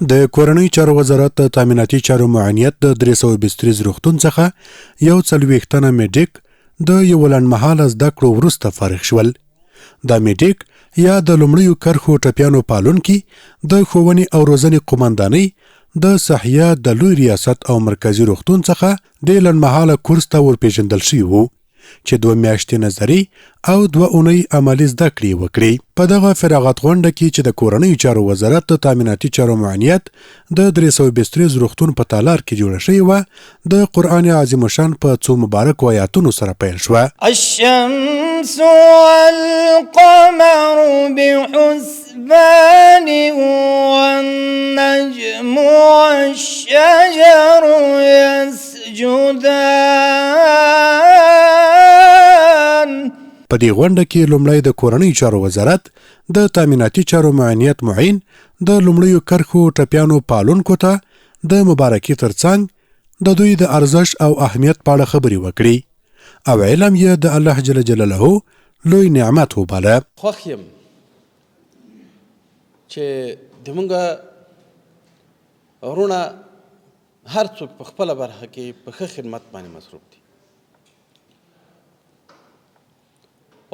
د کورنۍ چارو وزارت د تامیناتي چارو معاونیت د 320 روغتون څخه یو 40 تنه میډیک د یو لنډمهاله زده کړو وروسته فارغ شول. دا میډیک یا د لومړیو کرښو ټپیانو پالونکي د ښوونې او روزنې قومندانۍ د صحیه د لوی ریاست او مرکزی روغتون څخه د لنډمهاله کورس ته ورپېژندل شوي وو چې 2 میاشتې نظري او 2 اونۍ عملي زده کړې وکړي. په دغه فراغت غونډه کې چې د کورنۍ چارو وزارت د تامیناتي چارو معاونیت د 320 روغتون په تالار کې جوړه شوې وه، د قرآن عظیم الشان په څو مبارکو آیاتونو سره پیل شوه. الشمس والقمر بحسبان والنجم والشجر يسجدان. په دې غونډه کې لومړی د کورنۍ چارو وزارت د تامیناتي چارو معاونیت معین د لومړیو کرښو ټپیانو پالونکو ته د مبارکي ترڅنګ د دوی د ارزښت او اهمیت په اړه خبرې وکړي او علم یې د الله جل جلاله لوی نعمت وباله. خوښ یم چې زموږ وروڼه هر څوک په خپله برخه کې په ښه خدمت باندې مصروف دي،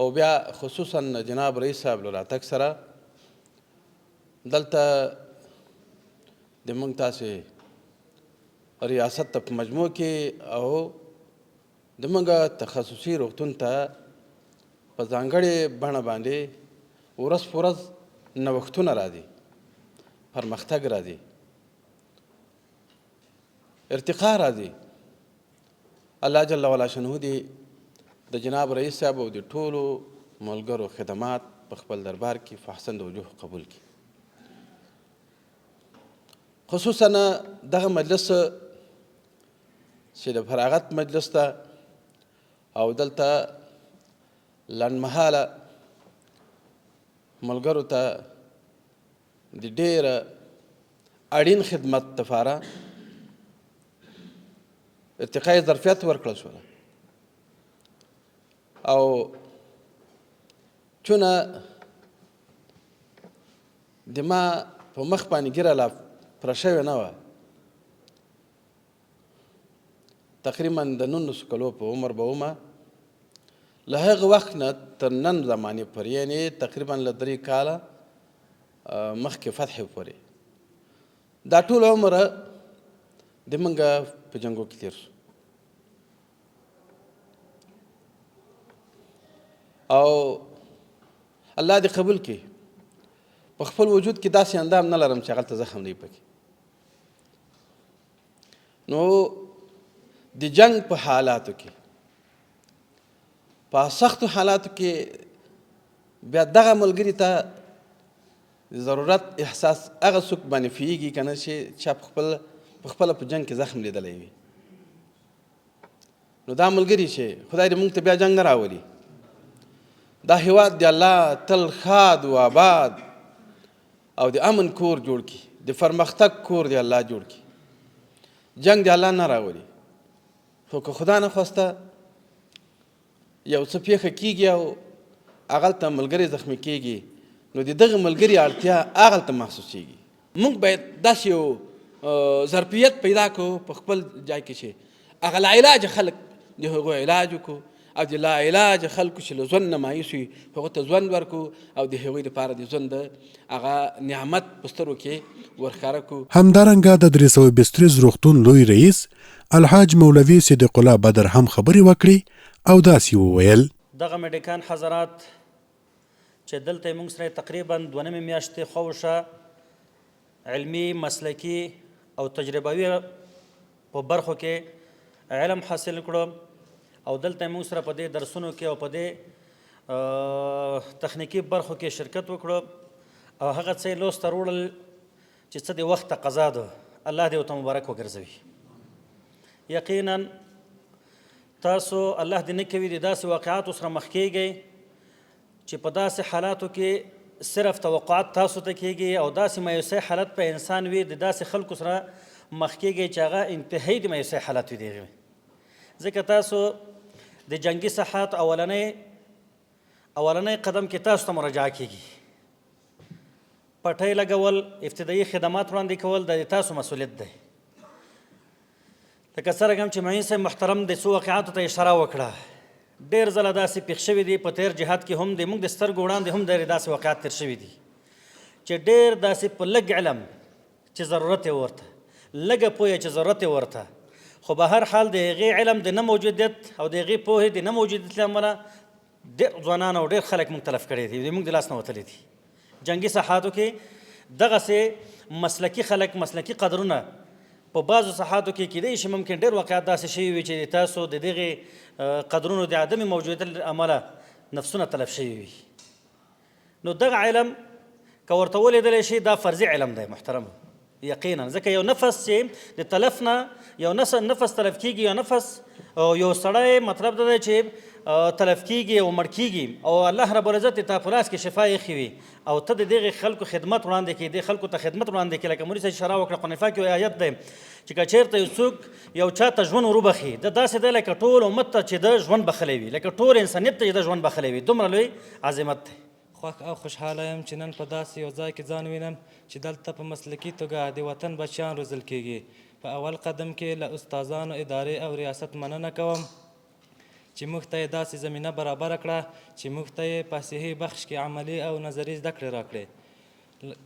او بیا خصوصا جناب رئیس صاحب له راتګ سره دلته زموږ تاسې ریاست ته په مجموع کې او زموږ تخصصي روغتون ته په ځانګړې بڼه باندې ورځ په ورځ نوښتونه راځي، پرمختګ راځي، ارتقا راځي. الله جل وعلا شانه دې د جناب رئیس صاحب او د ټولو ملګرو خدمات په خپل دربار کې په احسن وجوه قبول کړي. خصوصا دغه مجلس چې د فراغت مجلس ته او دلته لنډمهاله ملګرو ته د ډېر اړین خدمت لپاره ارتقای ظرفیت ورکړل شوله، او چونه د ما په مخ باندې ږیره لا پره شوې نه وه، تقریبا د 19 کلو په عمر به ومه، له هغه وخت نه تر نن زمانې پورې یعنې تقریبا له 3 کاله مخکې فتحې پورې دا ټول عمر د موږ په جنګو کې تېر شو، او الله دې قبول کړي. په خپل وجود کې داسې اندام نه لرم چې هغلته زخم دی پکې. نو د جنګ په حالاتو کې، په سختو حالاتو کې بیا دغه ملګري ته د ضرورت احساس هغه څوک باندې پوهېږي که نه چې چا په خپله په جنګ کې زخم لیدلی وي. نو دا ملګري چې خدای دې موږ ته بیا جنګ نه راولي، دا هیواد د الله تل ښاد و آباد او د امن کور جوړ کړي، د پرمختګ کور د الله جوړ کړي، جنګ د الله نه راولي. خو که خدا نه خواسته یو څه پیښه کیږي او هغلته ملګری زخمي کیږي، نو د دغه ملګري اړتیا هغلته محسوسیږي. موږ باید داسې یو ظرفیت پیدا کړو په خپل ځای کې چې هغه لاعلاجه خلک د هغو علاج وکړو، او د لاعلاجه خلکو چې له ژوند نه مایوس وي هغو ته ژوند ورکړو، او د هغوی لپاره د ژوند هغه نعمت په سترګو کې ورښکاره کړو. همدارنګه د 320 روغتون لوی رئیس الحاج مولوي صدیق الله بدر هم خبرې وکړي او داسې وویل: دغه میډیکان حضرات چې دلته موږ سره تقریبا 2 میاشتې خوشه علمي، مسلکي او تجربوي په برخو کې علم حاصل کړو، او دلته موږ سره په دې درسونو کې او په دې تخنیکي برخو کې شرکت وکړو، او هغه څه یې لوسته وړل چې څه د وخت تقاضا ده، الله دې ورته مبارک وګرځوي. یقینا تاسو الله دې نه کوي د داسې واقعاتو سره مخ کیږئ چې په داسې حالاتو کې صرف توقعات تاسو ته کیږي، او داسې مایوسۍ حالت په انسان وي، د داسې خلکو سره مخ کیږئ چې هغه انتهایی د مایوسۍ حالت وي. دغه ځکه تاسو د جنگي صحت اولنی قدم کې تاسو ته مراجعه کیږي، پټۍ لګول، ابتدایي خدمات وړاندې کول د تاسو مسؤلیت دی. لکه څرنګه هم چې معین صاحب محترم د څو واقعاتو ته اشاره وکړه، ډېر ځله داسې پېښ شوي دي په تېر جهاد کې هم د موږ د سترګو وړاندې هم ډېرې داسې واقعات تېر شوي دي چې ډېر داسې په لږ علم چې ضرورت یې ورته، لږه پوهه چې ضرورت یې ورته، خو به هر حال د هغې علم د نه موجودیت او د هغې پوهې د نه موجودیت له امله ډېر ځوانان او ډېر خلک موږ تلف کړي دي، موږ د لاس نه وتلي دي. جنګي ساحاتو کې دغسې مسلکي خلک، مسلکي قدرونه په بعضو ساحاتو کې کیدای شي ممکن ډېر واقعات داسې شوي وي چې تاسو د دغې قدرونو د عدم موجودیت له امله نفسونه تلف شوي وي. نو دغه علم که ورته ولیدلی شي دا فرضي علم دی محترم، یقینا ځکه یو نفس چې د تلف نه یو نفس تلف کیږي، یو نفس او یو سړی مطلب دا دی چې تلف کیږي او مړ کیږي او الله رب العزت تا په لاس کې شفا ایښې وي او ته د دغې خلکو خدمت وړاندې کړې، دې خلکو ته خدمت وړاندې کړې. لکه مولوي صاحب اشاره وکړه، قرآن پاک کې یو آیت دی چې که چېرته یو څوک یو چا ته ژوند وروبخي، د داسې دی لکه ټول امت ته چې د ژوند بخلی وي، لکه ټول انسانیت ته چې د ژوند بخلی وي. دومره لوی عظمت دی. خوښ او خوشحاله یم چې نن په داسې یو ځای کې ځان وینم چې دلته په مسلکي توګه د وطن بچیان روزل کیږي. په اول قدم کې له استادانو، ادارې او ریاست مننه کوم چې موږ ته یې داسې زمینه برابره کړه چې موږ ته یې په صحي بخش کې عملي او نظري زده کړې راکړې.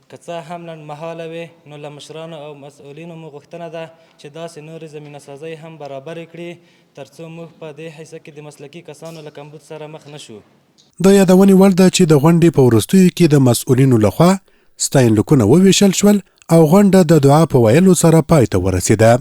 که څه هم لنډمهاله وي نو له مشرانو او مسؤلینو مو غوښتنه ده چې داسې نورې زمینه سازۍ هم برابرې کړي تر څو موږ په دې حصه کې د مسلکي کسانو له کمبود سره مخ نه شو. د یادونې وړ ده چې د غونډې په وروستیو کې د مسؤلینو لخوا ستاینلیکونه وویشل شول او غونډه د دعا په ویلو سره پای ته ورسېده.